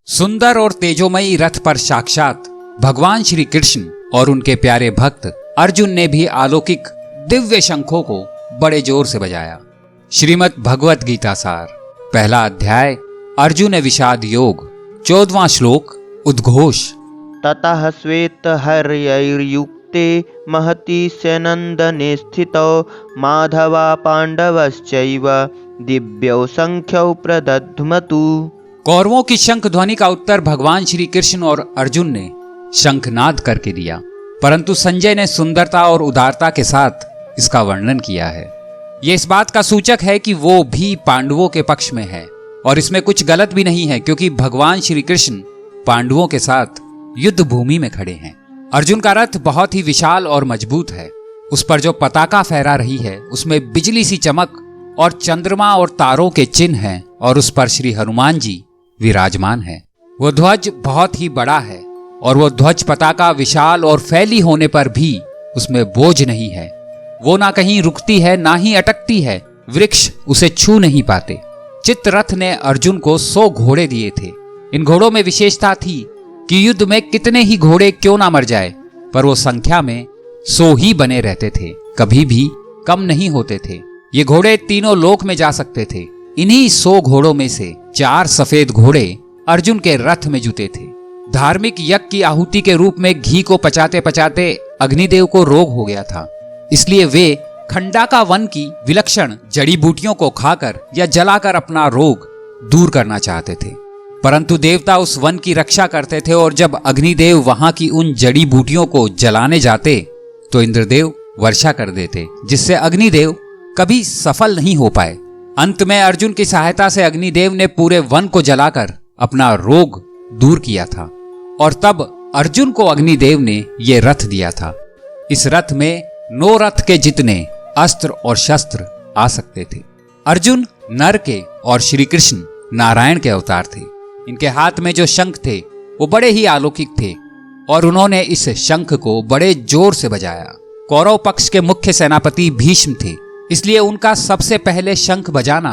सुंदर और तेजोमयी रथ पर साक्षात भगवान श्री कृष्ण और उनके प्यारे भक्त अर्जुन ने भी अलौकिक दिव्य शंखों को बड़े जोर से बजाया। श्रीमद् भगवत गीता सार, पहला अध्याय, अर्जुन विषाद योग, 14वां श्लोक, उद्घोष। ततः श्वेत हर्ययुक्ते महति स्यनंदने स्थितौ माधवा पांडवश्चैव दिव्यौ संख्यौ प्रदध्मतु। कौरवों की शंख ध्वनि का उत्तर भगवान श्री कृष्ण और अर्जुन ने शंखनाद करके दिया, परंतु संजय ने सुंदरता और उदारता के साथ इसका वर्णन किया है। ये इस बात का सूचक है कि वो भी पांडवों के पक्ष में है और इसमें कुछ गलत भी नहीं है, क्योंकि भगवान श्री कृष्ण पांडवों के साथ युद्ध भूमि में खड़े हैं। अर्जुन का रथ बहुत ही विशाल और मजबूत है। उस पर जो पताका फहरा रही है उसमें बिजली सी चमक और चंद्रमा और तारों के चिन्ह हैं और उस पर श्री हनुमान जी विराजमान है। वो ध्वज बहुत ही बड़ा है और वो ध्वज पताका विशाल और फैली होने पर भी उसमें बोझ नहीं है। वो ना कहीं रुकती है ना ही अटकती है, वृक्ष उसे छू नहीं पाते। चित्ररथ ने अर्जुन को 100 घोड़े दिए थे। इन घोड़ों में विशेषता थी कि युद्ध में कितने ही घोड़े क्यों ना मर जाए, पर वो संख्या में 100 ही बने रहते थे, कभी भी कम नहीं होते थे। ये घोड़े तीनों लोक में जा सकते थे। इन्हीं 100 घोड़ों में से 4 सफेद घोड़े अर्जुन के रथ में जुटे थे। धार्मिक यज्ञ की आहुति के रूप में घी को पचाते पचाते अग्निदेव को रोग हो गया था, इसलिए वे खंडाका वन की विलक्षण जड़ी बूटियों को खाकर या जलाकर अपना रोग दूर करना चाहते थे। परंतु देवता उस वन की रक्षा करते थे और जब अग्निदेव वहां की उन जड़ी बूटियों को जलाने जाते तो इंद्रदेव वर्षा कर देते, जिससे अग्निदेव कभी सफल नहीं हो पाए। अंत में अर्जुन की सहायता से अग्निदेव ने पूरे वन को जलाकर अपना रोग दूर किया था और तब अर्जुन को अग्निदेव ने यह रथ दिया था। इस रथ में 9 रथ के जितने अस्त्र और शस्त्र आ सकते थे। अर्जुन नर के और श्री कृष्ण नारायण के अवतार थे। इनके हाथ में जो शंख थे वो बड़े ही अलौकिक थे और उन्होंने इस शंख को बड़े जोर से बजाया। कौरव पक्ष के मुख्य सेनापति भीष्म थे, इसलिए उनका सबसे पहले शंख बजाना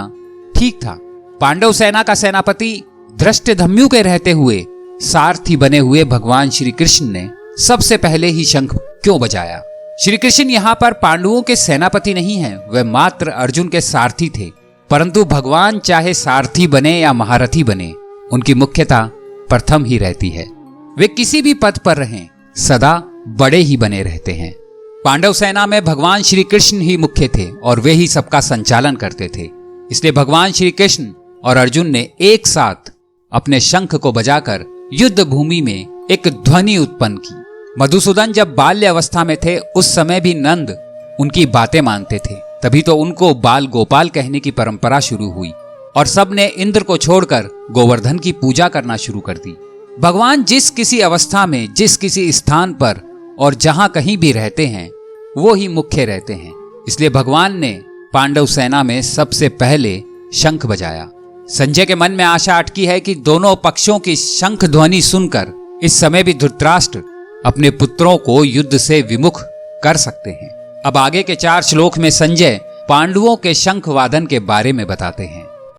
ठीक था। पांडव सेना का सेनापति धृष्टद्युम्न के रहते हुए सारथी बने हुए भगवान श्री कृष्ण ने सबसे पहले ही शंख क्यों बजाया? श्री कृष्ण यहाँ पर पांडवों के सेनापति नहीं हैं, वे मात्र अर्जुन के सारथी थे। परंतु भगवान चाहे सारथी बने या महारथी बने, उनकी मुख्यता प्रथम ही रहती है। वे किसी भी पद पर रहें, सदा बड़े ही बने रहते हैं। पांडव सेना में भगवान श्री कृष्ण ही मुख्य थे और वे ही सबका संचालन करते थे। इसलिए भगवान श्री कृष्ण और अर्जुन ने एक साथ अपने शंख को बजाकर युद्ध भूमि में एक ध्वनि उत्पन्न की। मधुसूदन जब बाल्य अवस्था में थे उस समय भी नंद उनकी बातें मानते थे, तभी तो उनको बाल गोपाल कहने की परंपरा शुरू हुई और सब ने इंद्र को छोड़कर गोवर्धन की पूजा करना शुरू कर दी। भगवान जिस किसी अवस्था में, जिस किसी स्थान पर और जहां कहीं भी रहते हैं वो ही मुख्य रहते हैं। इसलिए भगवान ने पांडव सेना में सबसे पहले शंख बजाया। संजय के मन में आशा अटकी है कि दोनों पक्षों की शंख ध्वनि सुनकर इस समय भी धृतराष्ट्र अपने पुत्रों को युद्ध से विमुख कर सकते हैं। अब आगे के 4 श्लोक में संजय पांडवों के शंख वादन के बारे में बताते हैं।